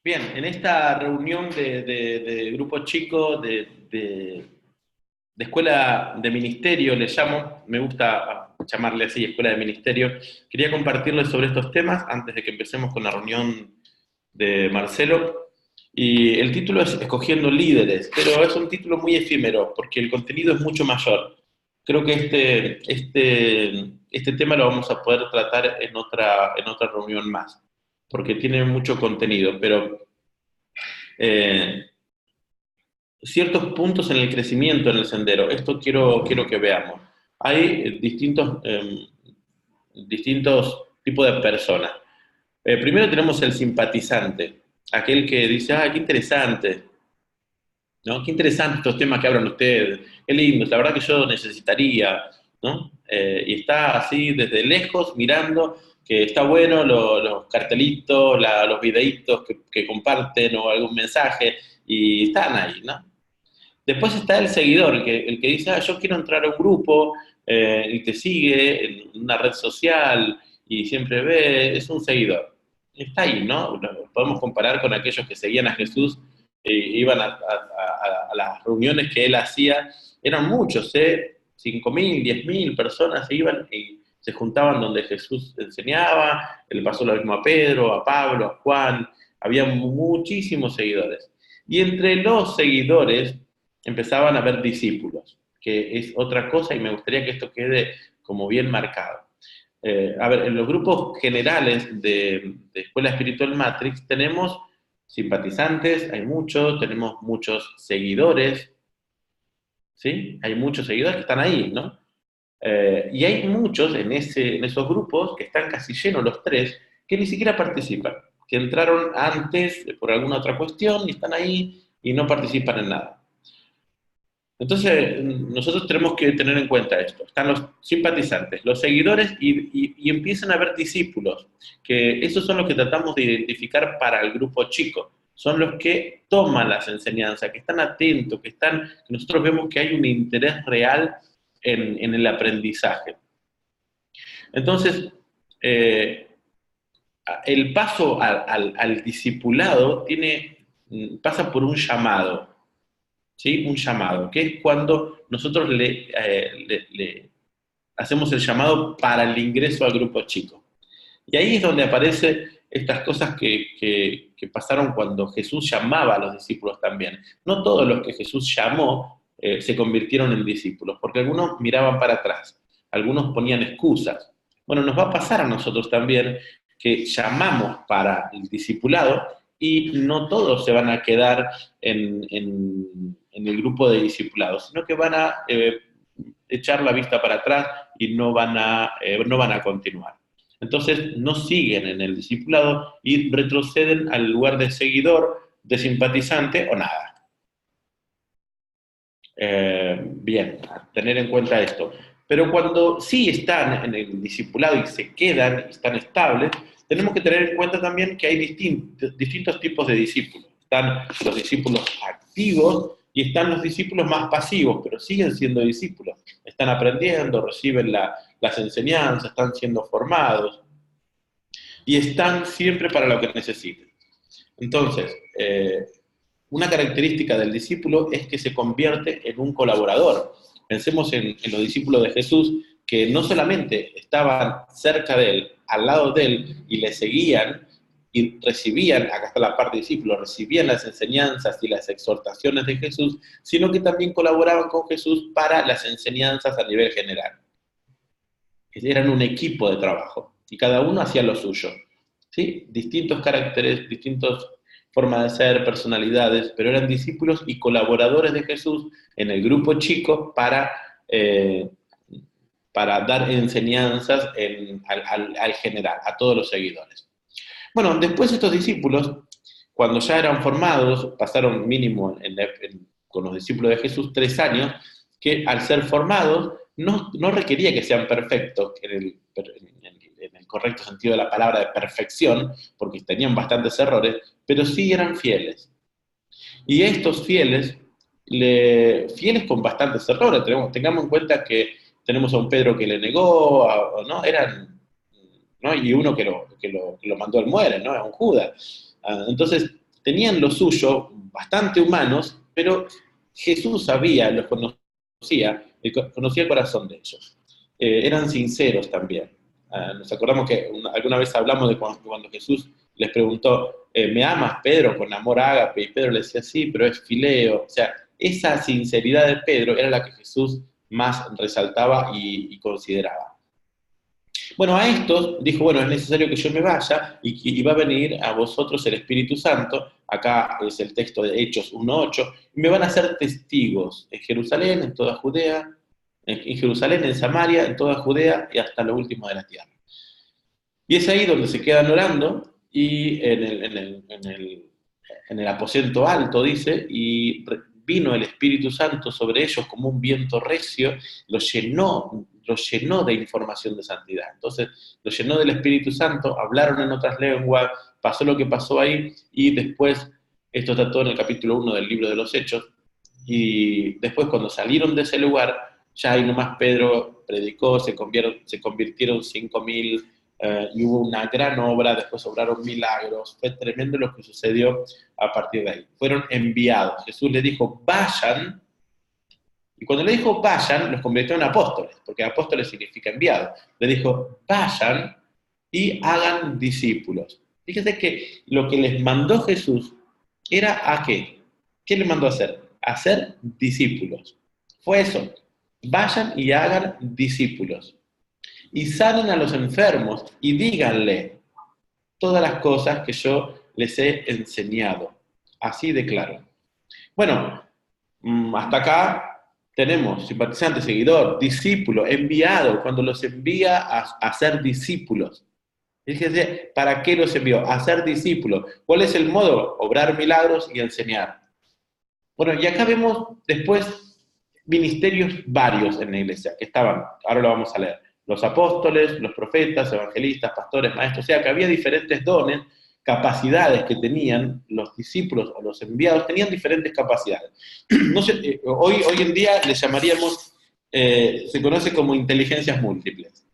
Bien, en esta reunión de grupo chico, de escuela de ministerio, le llamo, me gusta llamarle así, escuela de ministerio, quería compartirles sobre estos temas antes de que empecemos con la reunión de Marcelo. Y el título es Escogiendo líderes, pero es un título muy efímero porque el contenido es mucho mayor. Creo que este tema lo vamos a poder tratar en otra reunión más, porque tiene mucho contenido, pero eh, ciertos puntos en el crecimiento en el sendero. Esto quiero que veamos. Hay distintos tipos de personas. Primero tenemos el simpatizante, aquel que dice, ah, qué interesante, ¿no? Qué interesante estos temas que hablan ustedes, qué lindo, la verdad que yo necesitaría, ¿no? Y está así desde lejos mirando que está bueno los cartelitos, los videitos que comparten o algún mensaje y están ahí, ¿no? Después está el seguidor, el que dice, ah, yo quiero entrar a un grupo y te sigue en una red social y siempre ve, es un seguidor. Está ahí, ¿no? Lo podemos comparar con aquellos que seguían a Jesús iban a las reuniones que él hacía. Eran muchos, ¿eh? 5.000, 10.000 personas iban y se juntaban donde Jesús enseñaba. Le pasó lo mismo a Pedro, a Pablo, a Juan. Había muchísimos seguidores. Y entre los seguidores empezaban a haber discípulos, que es otra cosa y me gustaría que esto quede como bien marcado. A ver, en los grupos generales de Escuela Espiritual Matrix tenemos simpatizantes, hay muchos, tenemos muchos seguidores, ¿sí? Hay muchos seguidores que están ahí, ¿no? Y hay muchos en esos grupos que están casi llenos los tres, que ni siquiera participan, que entraron antes por alguna otra cuestión y están ahí y no participan en nada. Entonces, nosotros tenemos que tener en cuenta esto. Están los simpatizantes, los seguidores y empiezan a haber discípulos, que esos son los que tratamos de identificar para el grupo chico. Son los que toman las enseñanzas, que están atentos, que nosotros vemos que hay un interés real en el aprendizaje. Entonces, eh, el paso al discipulado pasa por un llamado. ¿Sí? Un llamado, que es cuando nosotros le hacemos el llamado para el ingreso al grupo chico. Y ahí es donde aparecen estas cosas que pasaron cuando Jesús llamaba a los discípulos también. No todos los que Jesús llamó se convirtieron en discípulos, porque algunos miraban para atrás, algunos ponían excusas. Bueno, nos va a pasar a nosotros también que llamamos para el discipulado y no todos se van a quedar en el grupo de discipulados, sino que van a echar la vista para atrás y no van a continuar. Entonces no siguen en el discipulado y retroceden al lugar de seguidor, de simpatizante o nada. Bien, tener en cuenta esto. Pero cuando sí están en el discipulado y se quedan y están estables, tenemos que tener en cuenta también que hay distintos tipos de discípulos. Están los discípulos activos y están los discípulos más pasivos, pero siguen siendo discípulos. Están aprendiendo, reciben las enseñanzas, están siendo formados y están siempre para lo que necesiten. Entonces, una característica del discípulo es que se convierte en un colaborador. Pensemos en los discípulos de Jesús que no solamente estaban cerca de él, al lado de él, y le seguían y recibían, acá está la parte de discípulos, recibían las enseñanzas y las exhortaciones de Jesús, sino que también colaboraban con Jesús para las enseñanzas a nivel general. Eran un equipo de trabajo y cada uno hacía lo suyo. ¿Sí? Distintos caracteres, distintas formas de ser, personalidades, pero eran discípulos y colaboradores de Jesús en el grupo chico para dar enseñanzas al general, a todos los seguidores. Bueno, después estos discípulos, cuando ya eran formados, pasaron mínimo con los discípulos de Jesús 3 años, que al ser formados no requería que sean perfectos en el correcto sentido de la palabra de perfección, porque tenían bastantes errores, pero sí eran fieles. Y estos fieles, fieles con bastantes errores, tengamos en cuenta que tenemos a un Pedro que le negó, ¿no? ¿no? Y uno que lo mandó al muere, ¿no? A un Judas. Entonces, tenían lo suyo, bastante humanos, pero Jesús sabía, los conocía, conocía el corazón de ellos. Eran sinceros también. Nos acordamos que alguna vez hablamos de cuando Jesús les preguntó, ¿me amas, Pedro, con amor ágape? Y Pedro le decía, sí, pero es fileo. O sea, esa sinceridad de Pedro era la que Jesús más resaltaba y consideraba. Bueno, a estos dijo, bueno, es necesario que yo me vaya y va a venir a vosotros el Espíritu Santo, acá es el texto de Hechos 1:8, y me van a ser testigos en Jerusalén, en toda Judea, en Jerusalén, en Samaria, en toda Judea y hasta lo último de la tierra. Y es ahí donde se quedan orando y en el aposento alto, dice, y vino el Espíritu Santo sobre ellos como un viento recio, los llenó de información de santidad. Entonces, los llenó del Espíritu Santo, hablaron en otras lenguas, pasó lo que pasó ahí, y después, esto está todo en el capítulo 1 del libro de los Hechos, y después cuando salieron de ese lugar, ya ahí nomás Pedro predicó, se convirtieron 5.000, y hubo una gran obra, después obraron milagros, fue tremendo lo que sucedió a partir de ahí. Fueron enviados. Jesús les dijo, vayan, y cuando le dijo vayan, los convirtió en apóstoles, porque apóstoles significa enviados. Le dijo, vayan y hagan discípulos. Fíjense que lo que les mandó Jesús era ¿a qué? ¿Qué les mandó a hacer? A hacer discípulos. Fue eso. Vayan y hagan discípulos. Y sanen a los enfermos y díganle todas las cosas que yo les he enseñado. Así de claro. Bueno, hasta acá tenemos simpatizante, seguidor, discípulo, enviado, cuando los envía a ser discípulos. Fíjense, ¿para qué los envió? A ser discípulos. ¿Cuál es el modo? Obrar milagros y enseñar. Bueno, y acá vemos después ministerios varios en la iglesia, que estaban, ahora lo vamos a leer, los apóstoles, los profetas, evangelistas, pastores, maestros, o sea que había diferentes dones, capacidades que tenían los discípulos o los enviados, tenían diferentes capacidades. No sé, hoy en día le llamaríamos, se conoce como inteligencias múltiples.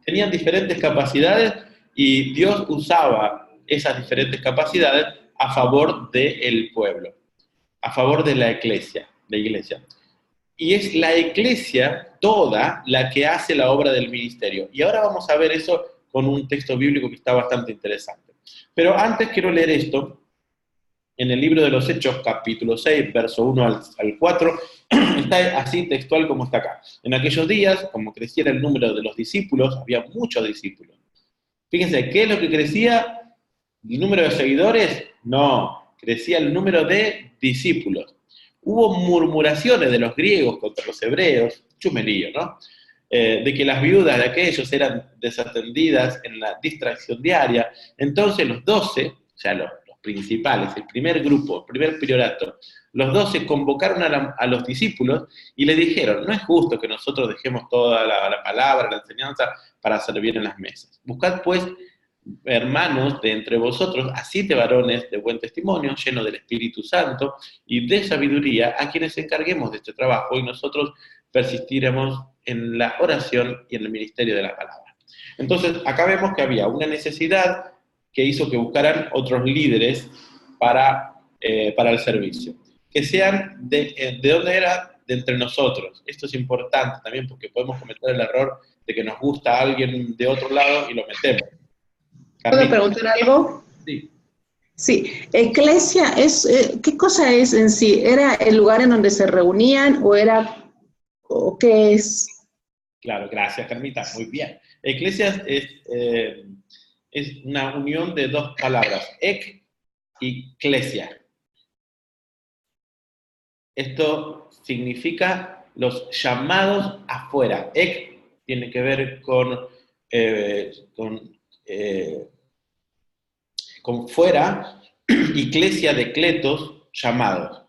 Tenían diferentes capacidades y Dios usaba esas diferentes capacidades a favor del pueblo, a favor de la iglesia. Y es la iglesia toda la que hace la obra del ministerio. Y ahora vamos a ver eso con un texto bíblico que está bastante interesante. Pero antes quiero leer esto. En el libro de los Hechos, capítulo 6, verso 1 al 4, está así textual como está acá. En aquellos días, como creciera el número de los discípulos, había muchos discípulos. Fíjense, ¿qué es lo que crecía? ¿El número de seguidores? No, crecía el número de discípulos. Hubo murmuraciones de los griegos contra los hebreos, chumelillo, ¿no? De que las viudas de aquellos eran desatendidas en la distracción diaria. Entonces los 12, o sea, los principales, el primer grupo, el primer priorato, los 12 convocaron a los discípulos y le dijeron, no es justo que nosotros dejemos toda la palabra, la enseñanza para servir en las mesas. Buscad pues hermanos de entre vosotros, a 7 varones de buen testimonio, llenos del Espíritu Santo y de sabiduría, a quienes encarguemos de este trabajo y nosotros persistiremos en la oración y en el ministerio de la palabra. Entonces, acá vemos que había una necesidad que hizo que buscaran otros líderes para el servicio. Que sean ¿de dónde era? De entre nosotros. Esto es importante también porque podemos cometer el error de que nos gusta a alguien de otro lado y lo metemos. ¿Puedo preguntar algo? Sí. Sí, Eclesia es, ¿qué cosa es en sí? ¿Era el lugar en donde se reunían o qué es? Claro, gracias, Carmita, muy bien. Eclesia es una unión de dos palabras, ek y klesia. Esto significa los llamados afuera. Ek tiene que ver con fuera, y klesia de kletos, llamados.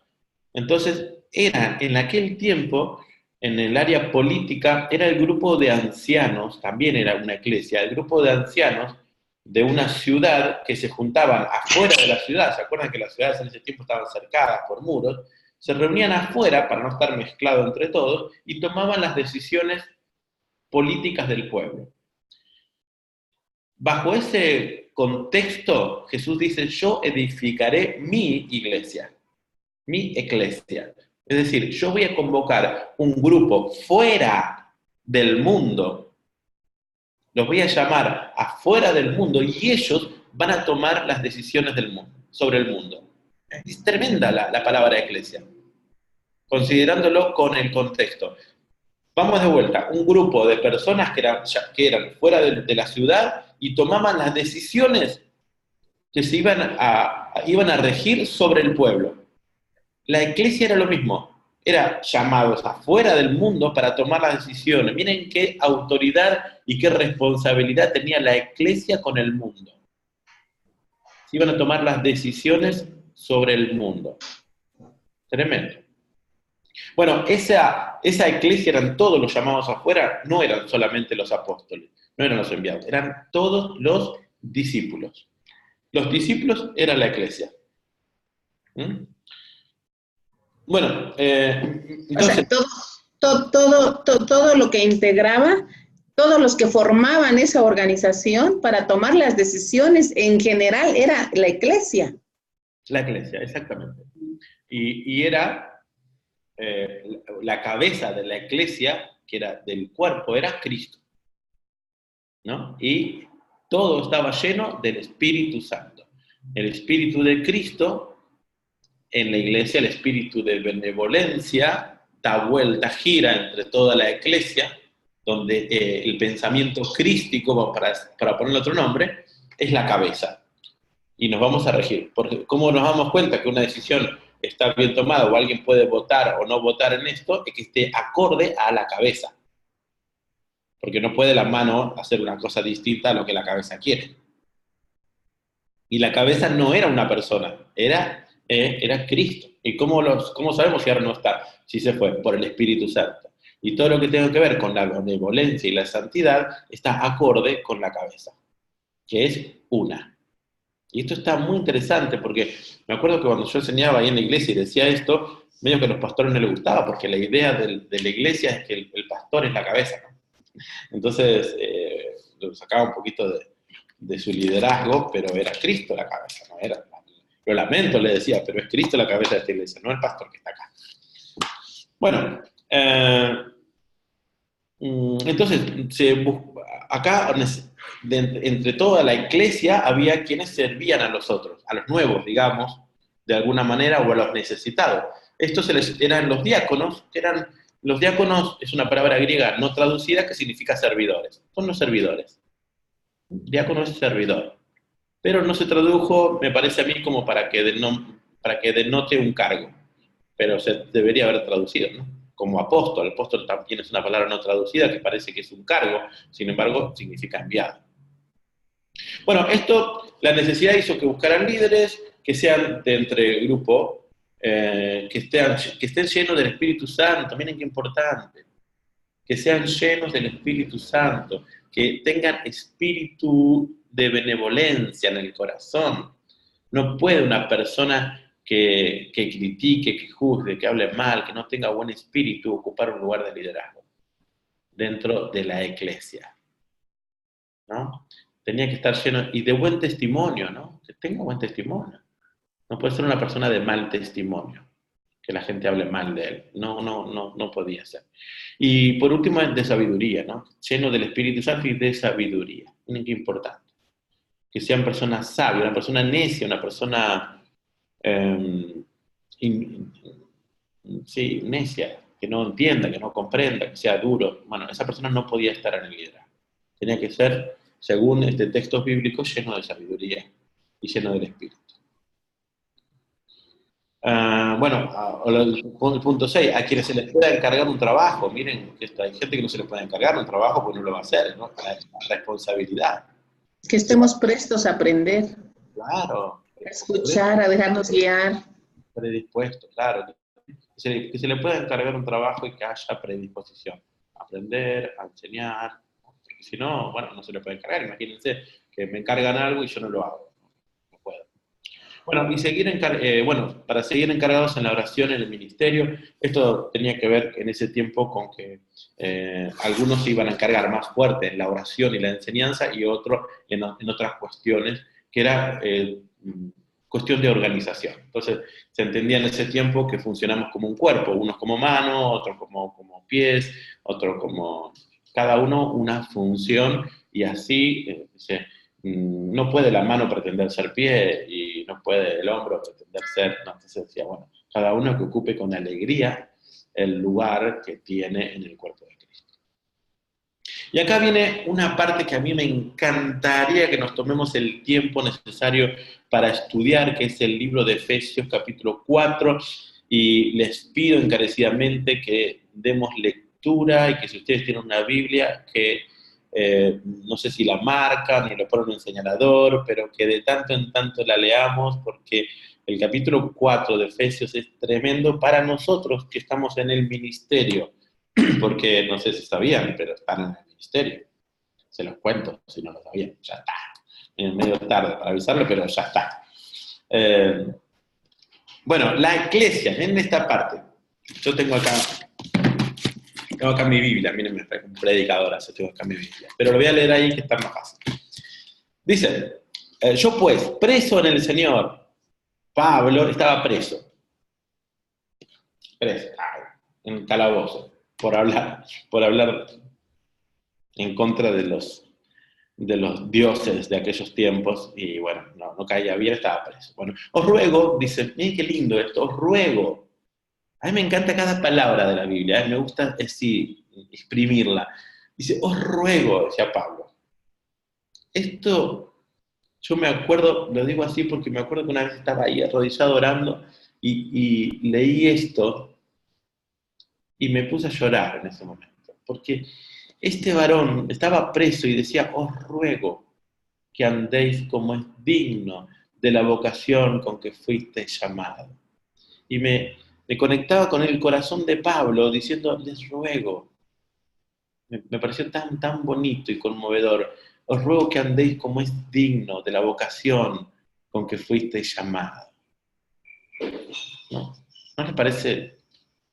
Entonces, era en aquel tiempo, en el área política, era el grupo de ancianos, también era una iglesia, el grupo de ancianos de una ciudad que se juntaban afuera de la ciudad. ¿Se acuerdan que las ciudades en ese tiempo estaban cercadas por muros? Se reunían afuera para no estar mezclados entre todos y tomaban las decisiones políticas del pueblo. Bajo ese contexto, Jesús dice, yo edificaré mi iglesia, mi eclesia. Es decir, yo voy a convocar un grupo fuera del mundo, los voy a llamar afuera del mundo y ellos van a tomar las decisiones del mundo, sobre el mundo. Es tremenda la palabra eclesia, considerándolo con el contexto. Vamos de vuelta, un grupo de personas que eran fuera de la ciudad y tomaban las decisiones que se iban a regir sobre el pueblo. La iglesia era lo mismo, era llamados afuera del mundo para tomar las decisiones. Miren qué autoridad y qué responsabilidad tenía la iglesia con el mundo. Se iban a tomar las decisiones sobre el mundo. Tremendo. Bueno, esa iglesia eran todos los llamados afuera, no eran solamente los apóstoles, no eran los enviados, eran todos los discípulos. Los discípulos eran la iglesia. ¿Mm? Bueno, entonces... O sea, todo lo que integraba, todos los que formaban esa organización para tomar las decisiones en general era la iglesia. La iglesia, exactamente. Y era la cabeza de la iglesia, que era del cuerpo, era Cristo, ¿no? Y todo estaba lleno del Espíritu Santo. El Espíritu de Cristo, en la iglesia, el espíritu de benevolencia, da vuelta, gira entre toda la iglesia, donde el pensamiento crístico, para ponerle otro nombre, es la cabeza. Y nos vamos a regir. Porque ¿cómo nos damos cuenta que una decisión está bien tomada o alguien puede votar o no votar en esto? Es que esté acorde a la cabeza. Porque no puede la mano hacer una cosa distinta a lo que la cabeza quiere. Y la cabeza no era una persona, era Cristo. ¿Y cómo sabemos si ahora no está? Si se fue, por el Espíritu Santo. Y todo lo que tenga que ver con la benevolencia y la santidad está acorde con la cabeza, que es una. Y esto está muy interesante porque me acuerdo que cuando yo enseñaba ahí en la iglesia y decía esto, medio que a los pastores no les gustaba, porque la idea de la iglesia es que el pastor es la cabeza, ¿no? Entonces, lo sacaba un poquito de su liderazgo, pero era Cristo la cabeza, ¿no? Lo lamento, le decía, pero es Cristo la cabeza de esta iglesia, no el pastor que está acá. Bueno, entonces, acá, entre toda la iglesia, había quienes servían a los otros, a los nuevos, digamos, de alguna manera, o a los necesitados. Estos eran los diáconos, los diáconos es una palabra griega no traducida que significa servidores. Son los servidores. Diácono es servidor. Pero no se tradujo, me parece a mí, como para que denote un cargo. Pero se debería haber traducido, ¿no? Como apóstol. Apóstol también es una palabra no traducida que parece que es un cargo, sin embargo, significa enviado. Bueno, la necesidad hizo que buscaran líderes que sean de entre el grupo, que estén llenos del Espíritu Santo. Miren qué importante. Que sean llenos del Espíritu Santo, que tengan espíritu de benevolencia en el corazón. No puede una persona que critique, que juzgue, que hable mal, que no tenga buen espíritu, ocupar un lugar de liderazgo dentro de la iglesia, ¿no? Tenía que estar lleno y de buen testimonio, ¿no? Que tenga buen testimonio. No puede ser una persona de mal testimonio, que la gente hable mal de él. No podía ser. Y por último, de sabiduría, ¿no? Lleno del Espíritu Santo y de sabiduría. Miren qué importante. Que sean personas sabias, una persona necia, una persona necia, que no entienda, que no comprenda, que sea duro. Bueno, esa persona no podía estar en el liderazgo. Tenía que ser, según este texto bíblico, lleno de sabiduría y lleno del Espíritu. Bueno, el punto 6, a quienes se les pueda encargar un trabajo, miren, que hay gente que no se les puede encargar un trabajo porque no lo va a hacer, ¿no? La responsabilidad. Que estemos prestos a aprender, Claro. a escuchar, a dejarnos guiar. Predispuesto, claro. Que se le pueda encargar un trabajo y que haya predisposición. A aprender, a enseñar, porque si no, bueno, no se le puede encargar. Imagínense que me encargan algo y yo no lo hago. No puedo. Bueno, bueno, para seguir encargados en la oración en el ministerio, esto tenía que ver en ese tiempo con que algunos se iban a encargar más fuerte en la oración y la enseñanza y otros en otras cuestiones, que era cuestión de organización. Entonces, se entendía en ese tiempo que funcionamos como un cuerpo, unos como mano, otros como pies, otros como, cada uno una función, y así no puede la mano pretender ser pie y no puede el hombro pretender ser, no, entonces decía, bueno, cada uno que ocupe con alegría el lugar que tiene en el cuerpo de Cristo. Y acá viene una parte que a mí me encantaría que nos tomemos el tiempo necesario para estudiar, que es el libro de Efesios capítulo 4, y les pido encarecidamente que demos lectura y que si ustedes tienen una Biblia, que no sé si la marcan y lo ponen en señalador, pero que de tanto en tanto la leamos, porque el capítulo 4 de Efesios es tremendo para nosotros que estamos en el ministerio, porque no sé si sabían, pero están en el ministerio. Se los cuento, si no lo sabían, ya está. Medio tarde para avisarlo, pero ya está. Bueno, la iglesia, en esta parte, yo tengo acá mi Biblia, miren, me traigo un predicador, así tengo acá mi Biblia, pero lo voy a leer ahí que está más fácil. Dice, yo pues, preso en el Señor, Pablo estaba preso, en calabozo, por hablar en contra de los dioses de aquellos tiempos, y bueno, no caía bien, estaba preso. Bueno, os ruego, dice, miren qué lindo esto, os ruego. A mí me encanta cada palabra de la Biblia, me gusta así, exprimirla. Dice, os ruego, decía Pablo. Esto, yo me acuerdo, lo digo así porque me acuerdo que una vez estaba ahí arrodillado orando y leí esto y me puse a llorar en ese momento, porque este varón estaba preso y decía, os ruego que andéis como es digno de la vocación con que fuisteis llamado. Y me conectaba con el corazón de Pablo diciendo, les ruego. Me pareció tan bonito y conmovedor. Os ruego que andéis como es digno de la vocación con que fuisteis llamado. ¿No? ¿No les parece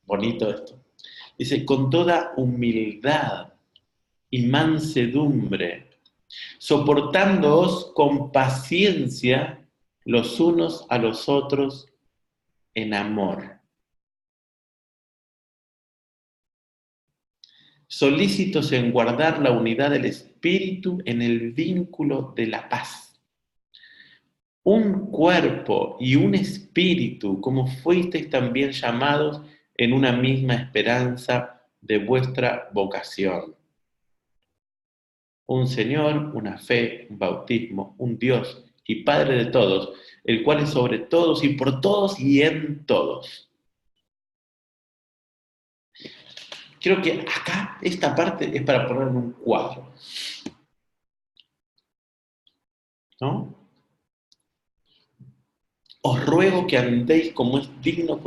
bonito esto? Dice, con toda humildad y mansedumbre, soportándoos con paciencia los unos a los otros en amor. Solícitos en guardar la unidad del espíritu en el vínculo de la paz. Un cuerpo y un espíritu, como fuisteis también llamados en una misma esperanza de vuestra vocación. Un Señor, una fe, un bautismo, un Dios y Padre de todos, el cual es sobre todos y por todos y en todos. Creo que acá, esta parte es para poner en un cuadro. ¿No? Os ruego que andéis como es digno,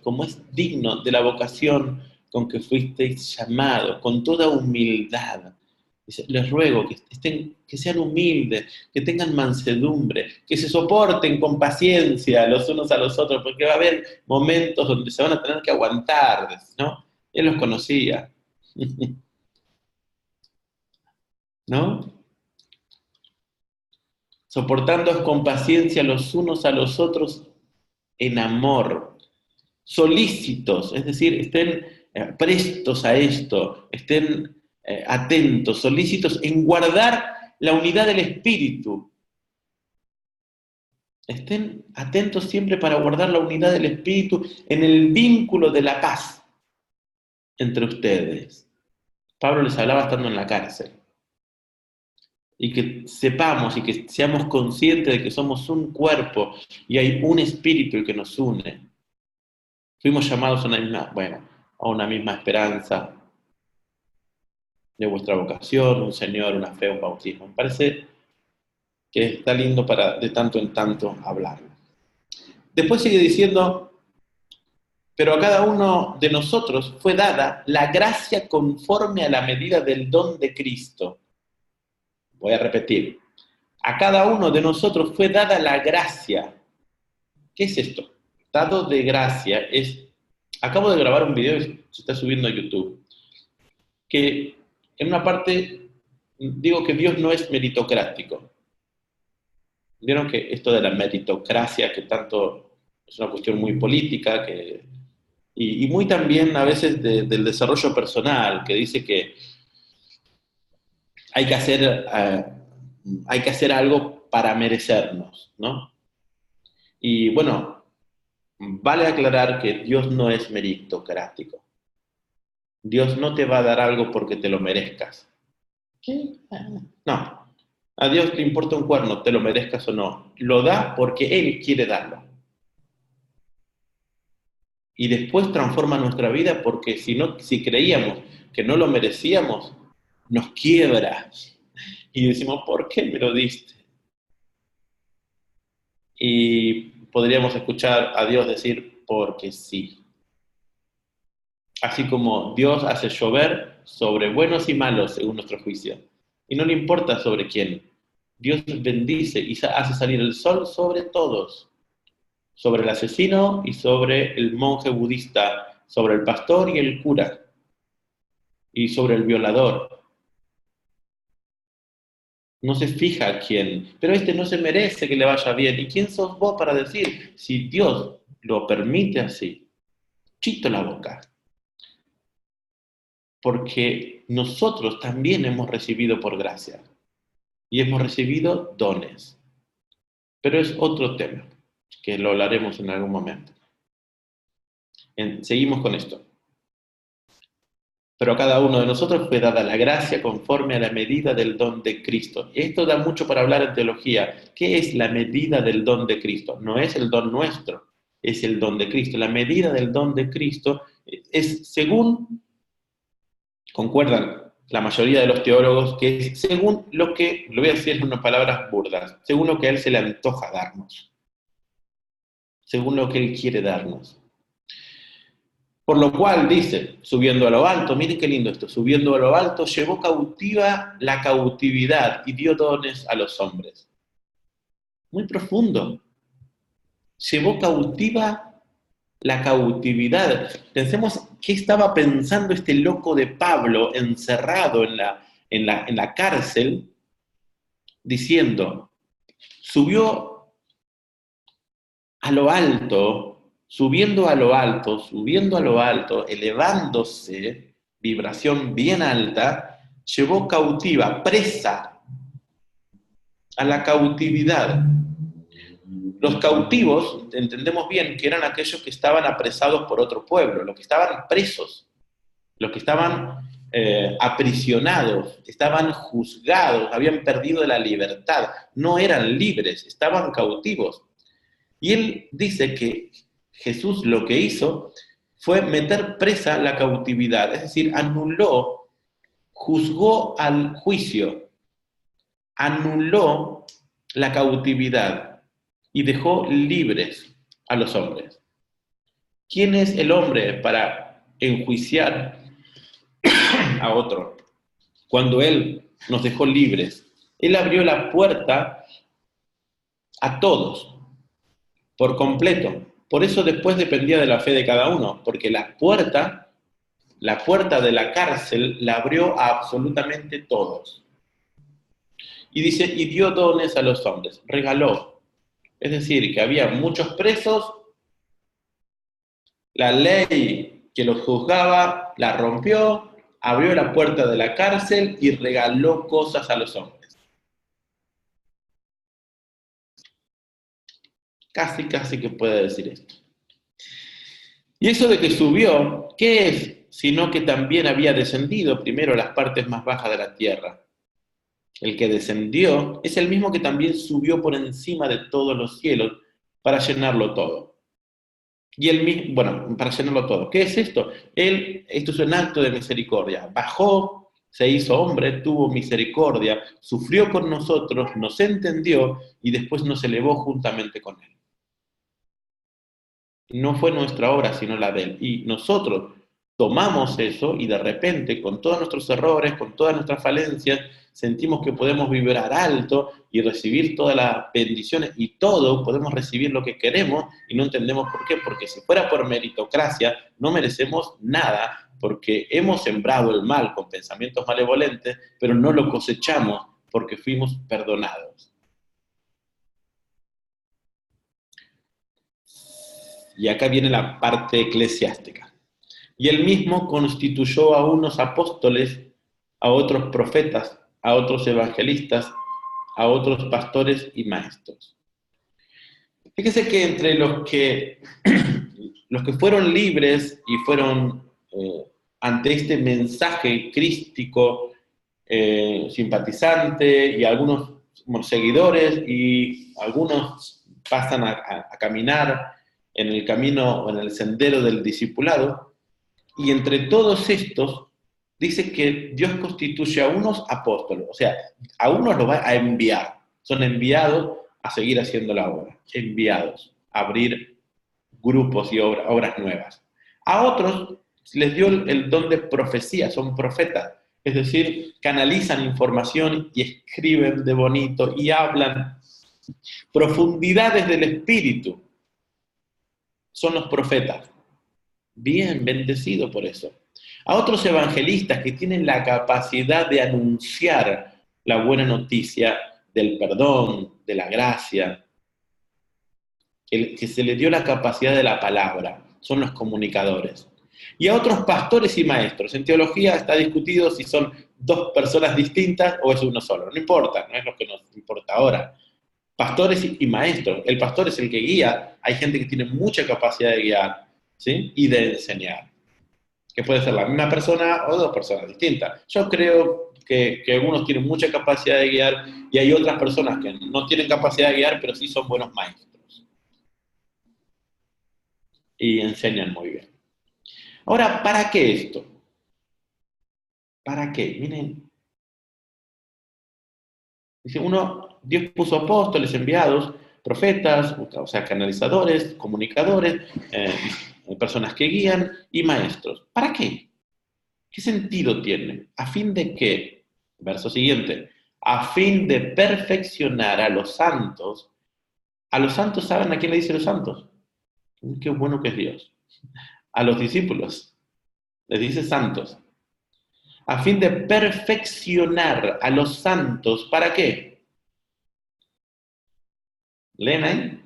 como es digno de la vocación con que fuisteis llamados, con toda humildad. Les ruego que sean humildes, que tengan mansedumbre, que se soporten con paciencia los unos a los otros, porque va a haber momentos donde se van a tener que aguantar, ¿no? Él los conocía, ¿no? Soportándoos con paciencia los unos a los otros en amor, solícitos, es decir, estén prestos a esto, estén atentos, solícitos en guardar la unidad del espíritu. Estén atentos siempre para guardar la unidad del espíritu en el vínculo de la paz entre ustedes. Pablo les hablaba estando en la cárcel. Y que sepamos y que seamos conscientes de que somos un cuerpo y hay un espíritu el que nos une. Fuimos llamados a una misma esperanza de vuestra vocación, un Señor, una fe, un bautismo. Me parece que está lindo para de tanto en tanto hablarlo. Después sigue diciendo, pero a cada uno de nosotros fue dada la gracia conforme a la medida del don de Cristo. Voy a repetir. A cada uno de nosotros fue dada la gracia. ¿Qué es esto? Dado de gracia es... Acabo de grabar un video, se está subiendo a YouTube, que en una parte digo que Dios no es meritocrático. Vieron que esto de la meritocracia, que tanto es una cuestión muy política, y muy también a veces del desarrollo personal, que dice que hay que hacer, hay que hacer algo para merecernos, ¿no? Y bueno, vale aclarar que Dios no es meritocrático. Dios no te va a dar algo porque te lo merezcas. ¿Qué? No. A Dios le importa un cuerno, te lo merezcas o no. Lo da porque Él quiere darlo. Y después transforma nuestra vida porque si creíamos que no lo merecíamos, nos quiebra. Y decimos, ¿por qué me lo diste? Y podríamos escuchar a Dios decir, porque sí. Así como Dios hace llover sobre buenos y malos según nuestro juicio. Y no le importa sobre quién. Dios bendice y hace salir el sol sobre todos. Sobre el asesino y sobre el monje budista. Sobre el pastor y el cura. Y sobre el violador. No se fija a quién. Pero este no se merece que le vaya bien. ¿Y quién sos vos para decir si Dios lo permite así? Chito la boca. Porque nosotros también hemos recibido por gracia y hemos recibido dones. Pero es otro tema, que lo hablaremos en algún momento. Seguimos con esto. Pero a cada uno de nosotros fue dada la gracia conforme a la medida del don de Cristo. Esto da mucho para hablar en teología. ¿Qué es la medida del don de Cristo? No es el don nuestro, es el don de Cristo. La medida del don de Cristo es según... Concuerdan la mayoría de los teólogos que es según lo que, lo voy a decir en unas palabras burdas, según lo que a Él se le antoja darnos, según lo que Él quiere darnos. Por lo cual dice, subiendo a lo alto, miren qué lindo esto, subiendo a lo alto, llevó cautiva la cautividad y dio dones a los hombres. Muy profundo. Llevó cautiva la cautividad. Pensemos qué estaba pensando este loco de Pablo encerrado en la cárcel, diciendo, subió a lo alto, subiendo a lo alto, subiendo a lo alto, elevándose, vibración bien alta, llevó cautiva, presa, a la cautividad. Los cautivos, entendemos bien, que eran aquellos que estaban apresados por otro pueblo, los que estaban presos, los que estaban aprisionados, estaban juzgados, habían perdido la libertad, no eran libres, estaban cautivos. Y él dice que Jesús lo que hizo fue meter presa la cautividad, es decir, anuló, juzgó al juicio, anuló la cautividad y dejó libres a los hombres. ¿Quién es el hombre para enjuiciar a otro? Cuando Él nos dejó libres, Él abrió la puerta a todos, por completo. Por eso después dependía de la fe de cada uno, porque la puerta de la cárcel la abrió a absolutamente todos. Y dice, y dio dones a los hombres, regaló. Es decir, que había muchos presos, la ley que los juzgaba la rompió, abrió la puerta de la cárcel y regaló cosas a los hombres. Casi que puede decir esto. Y eso de que subió, ¿qué es? Sino que también había descendido primero a las partes más bajas de la tierra. El que descendió es el mismo que también subió por encima de todos los cielos para llenarlo todo. Y él mismo, bueno, para llenarlo todo. ¿Qué es esto? Esto es un acto de misericordia. Bajó, se hizo hombre, tuvo misericordia, sufrió con nosotros, nos entendió y después nos elevó juntamente con él. No fue nuestra obra, sino la de él. Y nosotros tomamos eso y de repente, con todos nuestros errores, con todas nuestras falencias, sentimos que podemos vibrar alto y recibir todas las bendiciones y todo, podemos recibir lo que queremos y no entendemos por qué, porque si fuera por meritocracia no merecemos nada, porque hemos sembrado el mal con pensamientos malevolentes, pero no lo cosechamos porque fuimos perdonados. Y acá viene la parte eclesiástica. Y él mismo constituyó a unos apóstoles, a otros profetas, a otros evangelistas, a otros pastores y maestros. Fíjese que entre los que fueron libres y fueron ante este mensaje crístico, simpatizante, y algunos seguidores, y algunos pasan a caminar en el camino o en el sendero del discipulado, y entre todos estos dice que Dios constituye a unos apóstoles, o sea, a unos los va a enviar, son enviados a seguir haciendo la obra, enviados a abrir grupos y obras nuevas. A otros les dio el don de profecía, son profetas, es decir, canalizan información y escriben de bonito y hablan profundidades del espíritu. Son los profetas. Bien, bendecido por eso. A otros evangelistas que tienen la capacidad de anunciar la buena noticia del perdón, de la gracia, que se les dio la capacidad de la palabra, son los comunicadores. Y a otros pastores y maestros. En teología está discutido si son dos personas distintas o es uno solo. No importa, no es lo que nos importa ahora. Pastores y maestros. El pastor es el que guía. Hay gente que tiene mucha capacidad de guiar, ¿sí? Y de enseñar. Que puede ser la misma persona o dos personas distintas. Yo creo que algunos tienen mucha capacidad de guiar y hay otras personas que no tienen capacidad de guiar, pero sí son buenos maestros. Y enseñan muy bien. Ahora, ¿para qué esto? ¿Para qué? Miren. Dice Dios puso apóstoles, enviados, profetas, o sea, canalizadores, comunicadores, personas que guían y maestros. ¿Para qué? ¿Qué sentido tiene? ¿A fin de qué? Verso siguiente. A fin de perfeccionar a los santos. A los santos, ¿saben a quién le dice los santos? Qué bueno que es Dios. A los discípulos. Les dice santos. A fin de perfeccionar a los santos. ¿Para qué? ¿Leen ahí?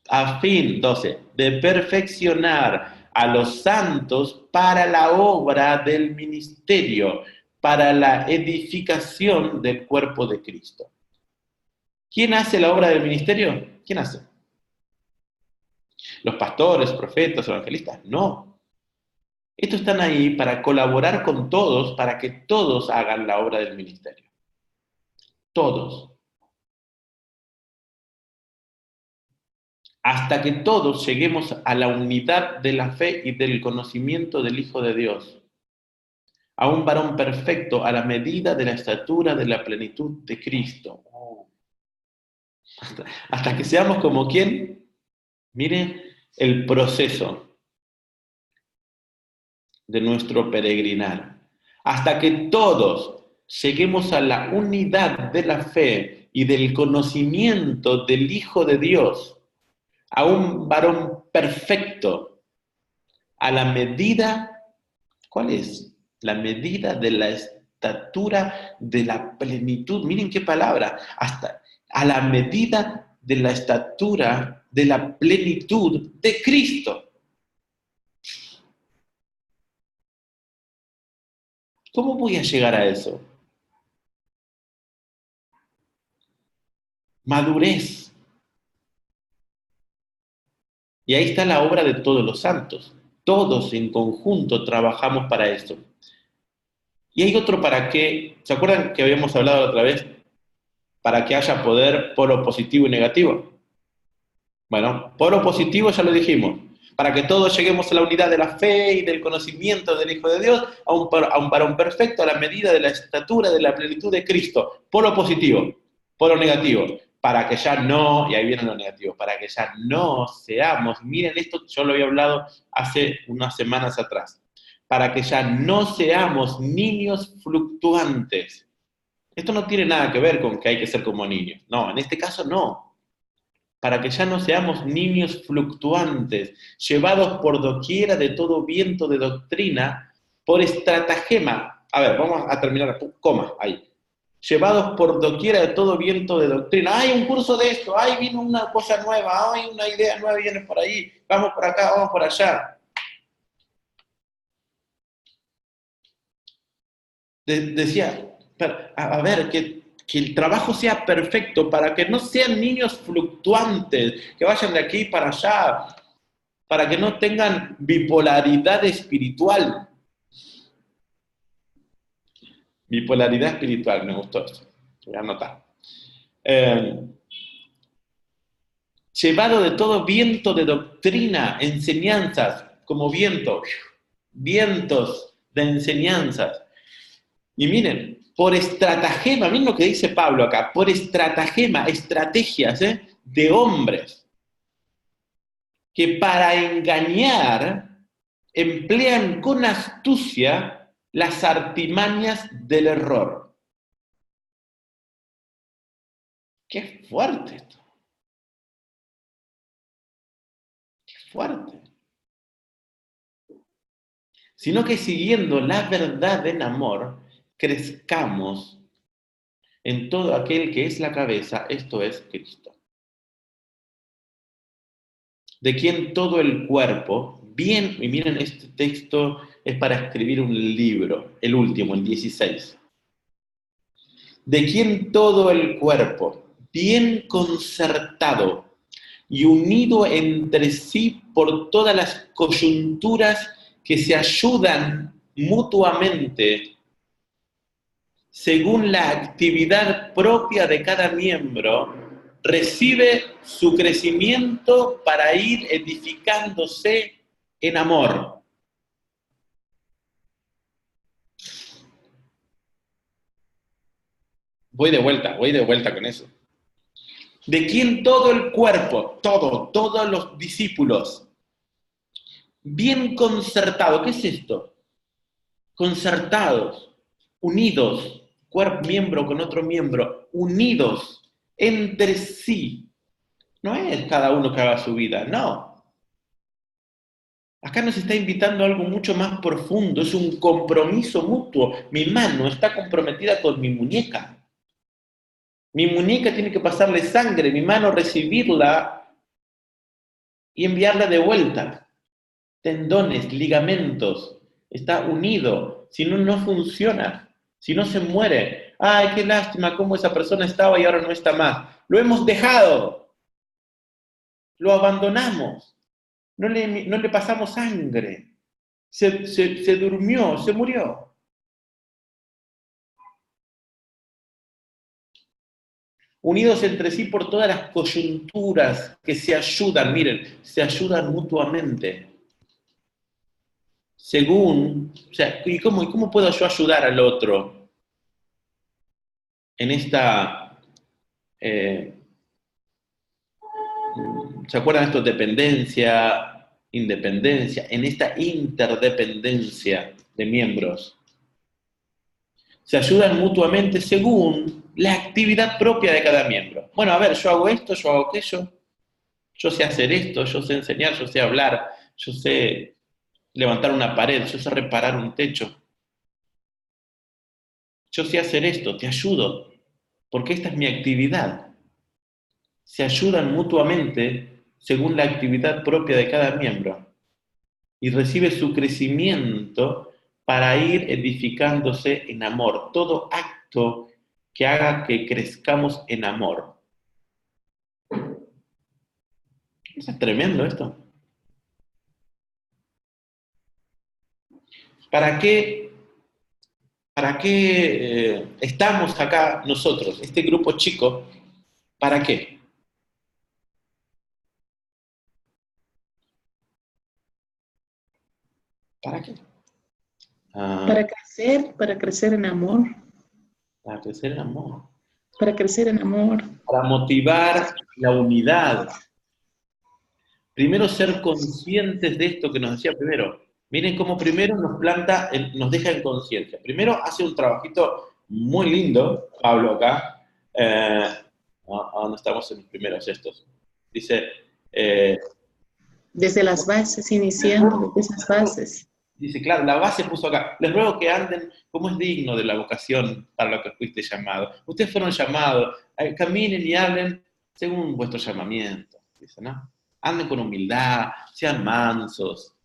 A fin, 12, de perfeccionar a los santos para la obra del ministerio, para la edificación del cuerpo de Cristo. ¿Quién hace la obra del ministerio? ¿Quién hace? ¿Los pastores, profetas, evangelistas? No. Estos están ahí para colaborar con todos, para que todos hagan la obra del ministerio. Todos. Hasta que todos lleguemos a la unidad de la fe y del conocimiento del Hijo de Dios, a un varón perfecto, a la medida de la estatura de la plenitud de Cristo. Hasta que seamos como ¿quién? Mire el proceso de nuestro peregrinar. Hasta que todos lleguemos a la unidad de la fe y del conocimiento del Hijo de Dios, a un varón perfecto, a la medida, ¿cuál es? La medida de la estatura de la plenitud. Miren qué palabra, hasta a la medida de la estatura de la plenitud de Cristo. ¿Cómo voy a llegar a eso? Madurez. Y ahí está la obra de todos los santos. Todos en conjunto trabajamos para esto. Y hay otro para qué. ¿Se acuerdan que habíamos hablado la otra vez? Para que haya poder polo positivo y negativo. Bueno, polo positivo ya lo dijimos. Para que todos lleguemos a la unidad de la fe y del conocimiento del Hijo de Dios, a un varón perfecto a la medida de la estatura de la plenitud de Cristo. Polo positivo, polo negativo. Para que ya no, y ahí vienen los negativos, para que ya no seamos, miren esto, yo lo había hablado hace unas semanas atrás, para que ya no seamos niños fluctuantes, Esto no tiene nada que ver con que hay que ser como niños. No, en este caso no. Para que ya no seamos niños fluctuantes, llevados por doquiera de todo viento de doctrina, por estratagema. A ver, vamos a terminar, coma, ahí. Llevados por doquiera de todo viento de doctrina. Hay un curso de esto, ay, vino una cosa nueva, hay una idea nueva, viene por ahí, vamos por acá, vamos por allá. Decía, a ver, que el trabajo sea perfecto para que no sean niños fluctuantes, que vayan de aquí para allá, para que no tengan bipolaridad espiritual. Bipolaridad espiritual, me gustó eso. Voy a anotar. Llevado de todo viento de doctrina, enseñanzas, como viento, vientos de enseñanzas. Y miren, por estratagema, miren lo que dice Pablo acá, por estratagema, estrategias de hombres que para engañar emplean con astucia las artimañas del error. Qué fuerte esto. Qué fuerte. Sino que siguiendo la verdad en amor, crezcamos en todo aquel que es la cabeza, esto es Cristo. De quien todo el cuerpo, bien, y miren, este texto es para escribir un libro, el último, el 16. De quien todo el cuerpo, bien concertado y unido entre sí por todas las coyunturas que se ayudan mutuamente según la actividad propia de cada miembro, recibe su crecimiento para ir edificándose en amor. Voy de vuelta con eso. De quien todo el cuerpo, todos los discípulos, bien concertado. ¿Qué es esto? Concertados, unidos, miembro con otro miembro, unidos entre sí. No es cada uno que haga su vida, no. Acá nos está invitando a algo mucho más profundo, es un compromiso mutuo. Mi mano está comprometida con mi muñeca. Mi muñeca tiene que pasarle sangre, mi mano recibirla y enviarla de vuelta. Tendones, ligamentos, está unido. Si no, no funciona. Si no, se muere. Ay, qué lástima cómo esa persona estaba y ahora no está más. Lo hemos dejado. Lo abandonamos. No le pasamos sangre. Se durmió, se murió. Unidos entre sí por todas las coyunturas que se ayudan, miren, se ayudan mutuamente. Según, o sea, ¿y cómo puedo yo ayudar al otro en esta, ¿se acuerdan de esto? Dependencia, independencia, en esta interdependencia de miembros. Se ayudan mutuamente según la actividad propia de cada miembro. Bueno, a ver, yo hago esto, yo hago aquello, yo sé hacer esto, yo sé enseñar, yo sé hablar, yo sé levantar una pared, yo sé reparar un techo. Yo sé hacer esto, te ayudo, porque esta es mi actividad. Se ayudan mutuamente según la actividad propia de cada miembro y recibe su crecimiento para ir edificándose en amor. Todo acto que haga que crezcamos en amor. Es tremendo esto. ¿Para qué estamos acá nosotros, este grupo chico? ¿Para qué? ¿Para qué? Para crecer en amor, Para crecer en amor. para crecer en amor. Para motivar la unidad. Primero ser conscientes de esto que nos decía primero. Miren cómo primero nos planta, nos deja en conciencia. Primero hace un trabajito muy lindo, Pablo acá. No estamos en los primeros estos. Dice, eh, Desde las bases, iniciando desde esas bases. dice, claro, la base puso acá. Les ruego que anden como es digno de la vocación para lo que fuiste llamado. Ustedes fueron llamados, caminen y hablen según vuestro llamamiento. Dice, ¿no? Anden con humildad, sean mansos,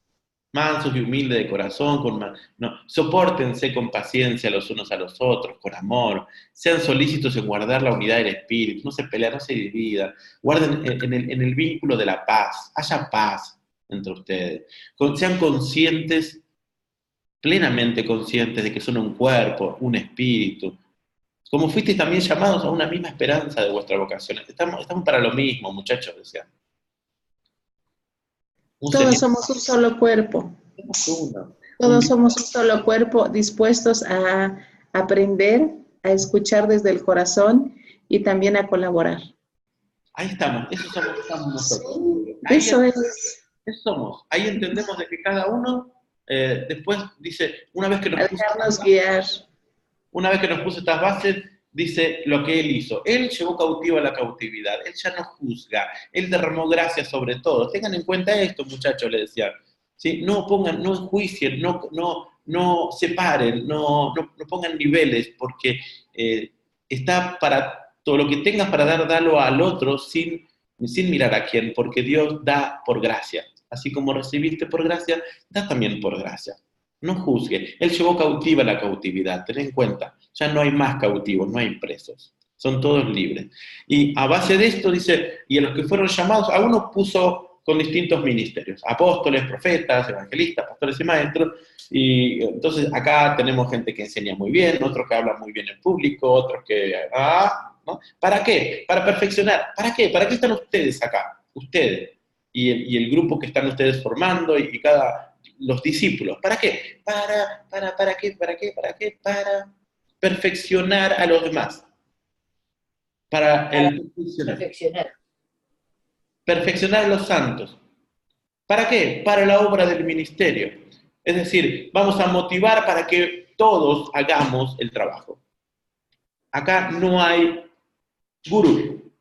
mansos y humildes de corazón, no, sopórtense con paciencia los unos a los otros, con amor, sean solícitos en guardar la unidad del espíritu, no se peleen, no se dividan, guarden en el vínculo de la paz, haya paz entre ustedes, sean conscientes, plenamente conscientes de que son un cuerpo, un espíritu, como fuisteis también llamados a una misma esperanza de vuestra vocación. Estamos para lo mismo, muchachos, decían. Un Todos Señor, somos un solo cuerpo. uno, un Todos somos un solo cuerpo dispuestos a aprender, a escuchar desde el corazón y también a colaborar. ahí estamos, eso estamos nosotros. Sí, Ahí eso es, somos, ahí entendemos de que cada uno, después dice, a dejarnos guiar. una vez que nos puso estas bases, dice lo que él hizo. Él llevó cautivo a la cautividad, él ya no juzga, él derramó gracia sobre todo. Tengan en cuenta esto, muchachos, le decía. ¿Sí? No pongan, no enjuicien, no separen, no pongan niveles, porque está para todo lo que tengas para dar, dalo al otro sin mirar a quién, porque Dios da por gracia. Así como recibiste por gracia, da también por gracia. No juzgue. Él llevó cautiva la cautividad, ten en cuenta. Ya no hay más cautivos, no hay presos. Son todos libres. Y a base de esto dice, y a los que fueron llamados, a uno puso con distintos ministerios, apóstoles, profetas, evangelistas, pastores y maestros. Y entonces acá tenemos gente que enseña muy bien, otros que hablan muy bien en público, otros que... ¿no? ¿Para qué? Para perfeccionar. ¿Para qué? ¿Para qué están ustedes acá? Ustedes. Y el grupo que están ustedes formando y los discípulos. ¿Para qué? ¿Para qué? Para perfeccionar a los demás. Para el Perfeccionar. perfeccionar a los santos. ¿Para qué? Para la obra del ministerio. Es decir, vamos a motivar para que todos hagamos el trabajo. Acá no hay gurú.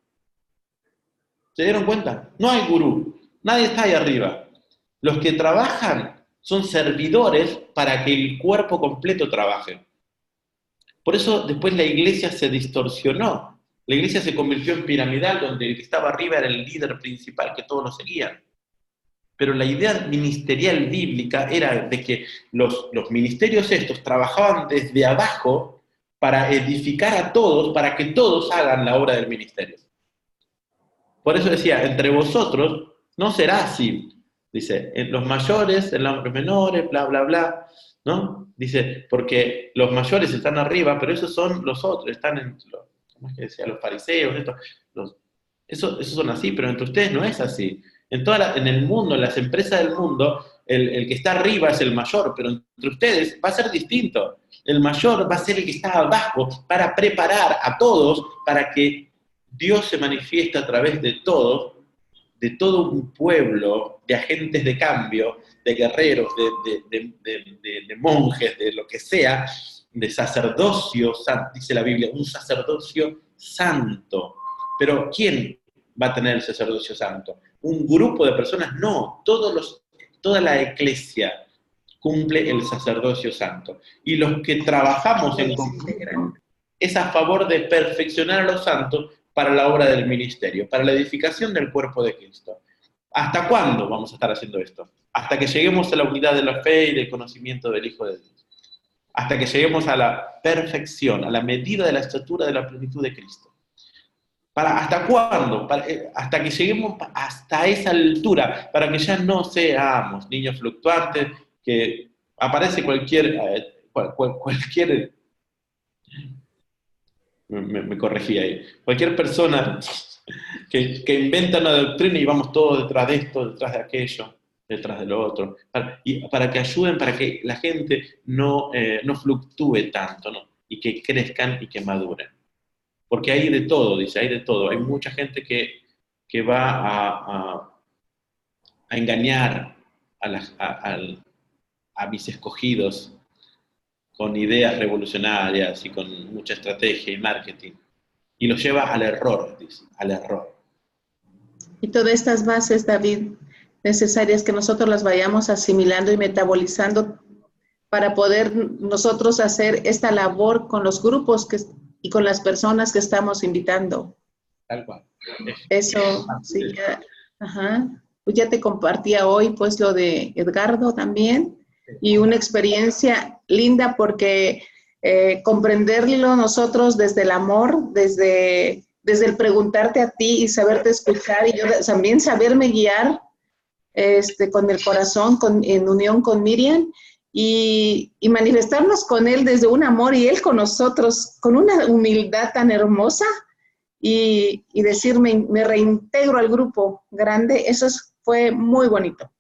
¿Se dieron cuenta? No hay gurú. Nadie está ahí arriba. Los que trabajan son servidores para que el cuerpo completo trabaje. Por eso después la iglesia se distorsionó. La iglesia se convirtió en piramidal, donde el que estaba arriba era el líder principal, que todos lo seguían. Pero la idea ministerial bíblica era de que los ministerios estos trabajaban desde abajo para edificar a todos, para que todos hagan la obra del ministerio. Por eso decía, entre vosotros no será así. Dice, en los mayores, en los menores, bla, bla, bla. ¿No? Dice, porque los mayores están arriba, pero esos son los otros, están en, ¿cómo es que decía? Los fariseos, esos son así, pero entre ustedes no es así. En el mundo, en las empresas del mundo, el que está arriba es el mayor, pero entre ustedes va a ser distinto. El mayor va a ser el que está abajo para preparar a todos para que Dios se manifiesta a través de todo un pueblo de agentes de cambio, de guerreros, de monjes, de lo que sea, de sacerdocio, dice la Biblia, un sacerdocio santo. Pero ¿quién va a tener el sacerdocio santo? Un grupo de personas, no, toda la iglesia cumple el sacerdocio santo. Y los que trabajamos en conjunto es a favor de perfeccionar a los santos para la obra del ministerio, para la edificación del cuerpo de Cristo. ¿Hasta cuándo vamos a estar haciendo esto? Hasta que lleguemos a la unidad de la fe y del conocimiento del Hijo de Dios. Hasta que lleguemos a la perfección, a la medida de la estatura de la plenitud de Cristo. ¿Hasta cuándo? Hasta que lleguemos hasta esa altura, para que ya no seamos niños fluctuantes, que aparece cualquier me corregí ahí. Cualquier persona que inventa una doctrina y vamos todos detrás de esto, detrás de aquello, detrás de lo otro, para que ayuden, para que la gente no fluctúe tanto, ¿no? Y que crezcan y que maduren. Porque hay de todo, dice, hay de todo. Hay mucha gente que va a engañar a mis escogidos con ideas revolucionarias y con mucha estrategia y marketing. Y lo lleva al error, dice, al error. Y todas estas bases, David, necesarias que nosotros las vayamos asimilando y metabolizando para poder nosotros hacer esta labor con los grupos y con las personas que estamos invitando. Tal cual. Eso, sí, ya, ajá. Pues ya te compartía hoy pues lo de Edgardo también, y una experiencia linda porque comprenderlo nosotros desde el amor, desde el preguntarte a ti y saberte escuchar, y yo también saberme guiar con el corazón, en unión con Miriam, y manifestarnos con él desde un amor y él con nosotros, con una humildad tan hermosa, y decirme, me reintegro al grupo grande. Eso fue muy bonito.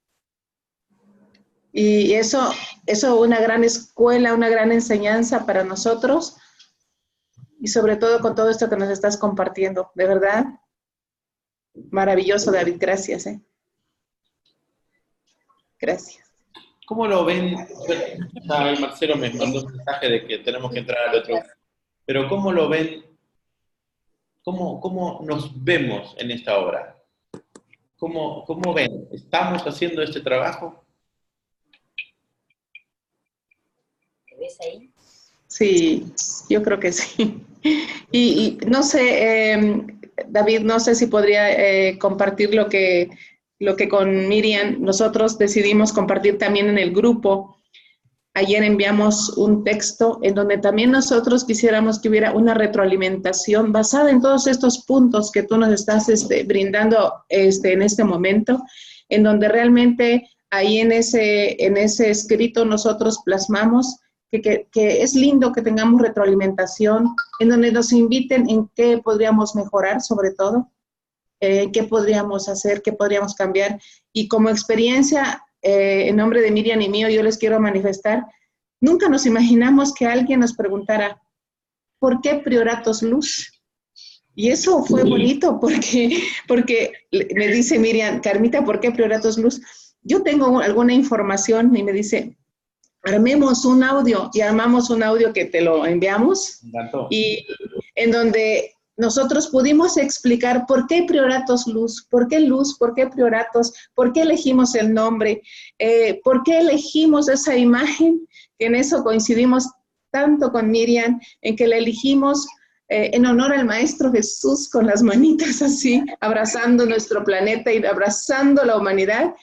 Y eso una gran escuela, una gran enseñanza para nosotros, y sobre todo con todo esto que nos estás compartiendo. De verdad, maravilloso, David. Gracias. Gracias. ¿Cómo lo ven? Marcelo me mandó un mensaje de que tenemos que entrar al otro. Pero ¿cómo lo ven? ¿Cómo nos vemos en esta obra? ¿Cómo ven? ¿Estamos haciendo este trabajo? ¿Te ves ahí? Sí, yo creo que sí. Y no sé, David, no sé si podría compartir lo que con Miriam nosotros decidimos compartir también en el grupo. Ayer enviamos un texto en donde también nosotros quisiéramos que hubiera una retroalimentación basada en todos estos puntos que tú nos estás brindando en este momento, en donde realmente ahí en ese escrito nosotros plasmamos que es lindo que tengamos retroalimentación, en donde nos inviten en qué podríamos mejorar, sobre todo, qué podríamos hacer, qué podríamos cambiar. Y como experiencia, en nombre de Miriam y mío, yo les quiero manifestar, nunca nos imaginamos que alguien nos preguntara, ¿por qué Prioratos Luz? Y eso fue bonito porque me dice Miriam, Carmita, ¿por qué Prioratos Luz? Yo tengo alguna información, y me dice, armemos un audio, y armamos un audio que te lo enviamos, y en donde nosotros pudimos explicar por qué Prioratos Luz, por qué Prioratos, por qué elegimos el nombre, por qué elegimos esa imagen, que en eso coincidimos tanto con Miriam, en que la elegimos en honor al Maestro Jesús, con las manitas así, abrazando nuestro planeta y abrazando la humanidad,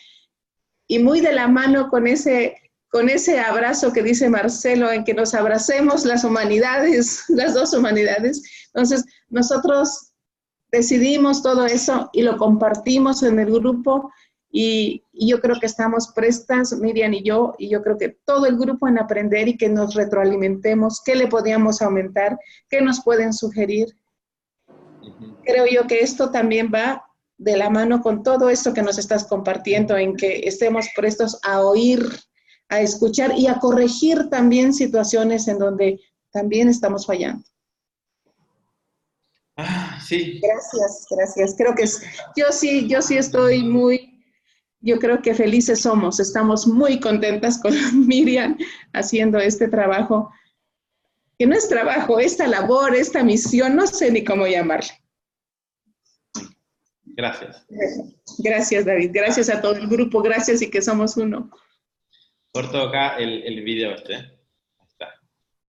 y muy de la mano con ese abrazo que dice Marcelo, en que nos abracemos las humanidades, las dos humanidades. Entonces, nosotros decidimos todo eso y lo compartimos en el grupo, y yo creo que estamos prestas, Miriam y yo creo que todo el grupo, en aprender y que nos retroalimentemos, qué le podíamos aumentar, qué nos pueden sugerir. Creo yo que esto también va de la mano con todo esto que nos estás compartiendo, en que estemos prestos a oír, a escuchar y a corregir también situaciones en donde también estamos fallando. Sí. Gracias. Creo que yo sí estoy yo creo que felices somos, estamos muy contentas con Miriam haciendo este trabajo, que no es trabajo, esta labor, esta misión, no sé ni cómo llamarle. Gracias. Gracias, David. Gracias a todo el grupo. Gracias, y que somos uno. Corto acá el video este.